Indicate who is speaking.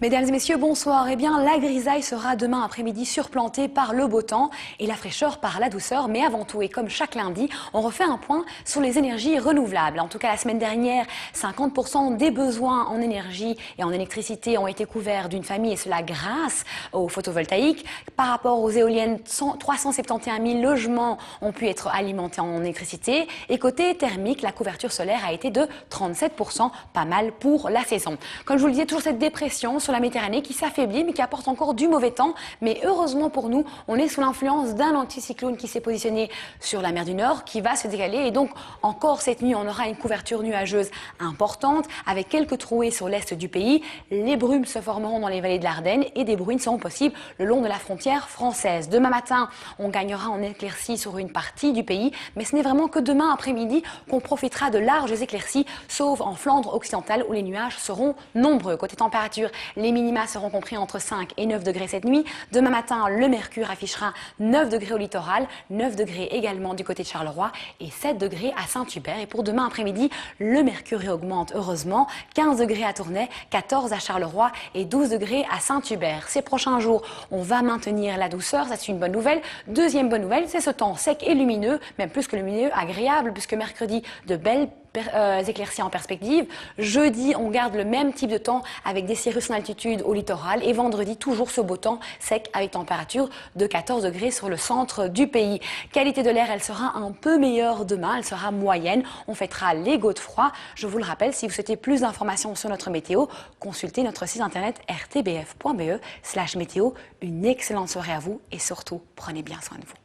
Speaker 1: Mesdames et messieurs, bonsoir. Eh bien, la grisaille sera demain après-midi surplantée par le beau temps et la fraîcheur par la douceur. Mais avant tout, et comme chaque lundi, on refait un point sur les énergies renouvelables. En tout cas, la semaine dernière, 50% des besoins en énergie et en électricité ont été couverts d'une famille, et cela grâce au photovoltaïque. Par rapport aux éoliennes, 371 000 logements ont pu être alimentés en électricité. Et côté thermique, la couverture solaire a été de 37%, pas mal pour la saison. Comme je vous le disais, toujours cette dépression sur la Méditerranée qui s'affaiblit mais qui apporte encore du mauvais temps. Mais heureusement pour nous, on est sous l'influence d'un anticyclone qui s'est positionné sur la mer du Nord, qui va se décaler. Et donc encore cette nuit, on aura une couverture nuageuse importante avec quelques trouées sur l'est du pays. Les brumes se formeront dans les vallées de l'Ardenne et des bruines seront possibles le long de la frontière française. Demain matin, on gagnera en éclaircies sur une partie du pays, mais ce n'est vraiment que demain après-midi qu'on profitera de larges éclaircies, sauf en Flandre occidentale où les nuages seront nombreux. Côté température, les minima seront compris entre 5 et 9 degrés cette nuit. Demain matin, le mercure affichera 9 degrés au littoral, 9 degrés également du côté de Charleroi et 7 degrés à Saint-Hubert. Et pour demain après-midi, le mercure augmente heureusement, 15 degrés à Tournai, 14 à Charleroi et 12 degrés à Saint-Hubert. Ces prochains jours, on va maintenir la douceur, ça c'est une bonne nouvelle. Deuxième bonne nouvelle, c'est ce temps sec et lumineux, même plus que lumineux, agréable, puisque mercredi, de belles éclaircies en perspective. Jeudi, on garde le même type de temps avec des cirrus en altitude au littoral. Et vendredi, toujours ce beau temps sec avec température de 14 degrés sur le centre du pays. Qualité de l'air, elle sera un peu meilleure demain. Elle sera moyenne. On fêtera les gouttes de froid. Je vous le rappelle, si vous souhaitez plus d'informations sur notre météo, consultez notre site internet rtbf.be/météo. Une excellente soirée à vous et surtout, prenez bien soin de vous.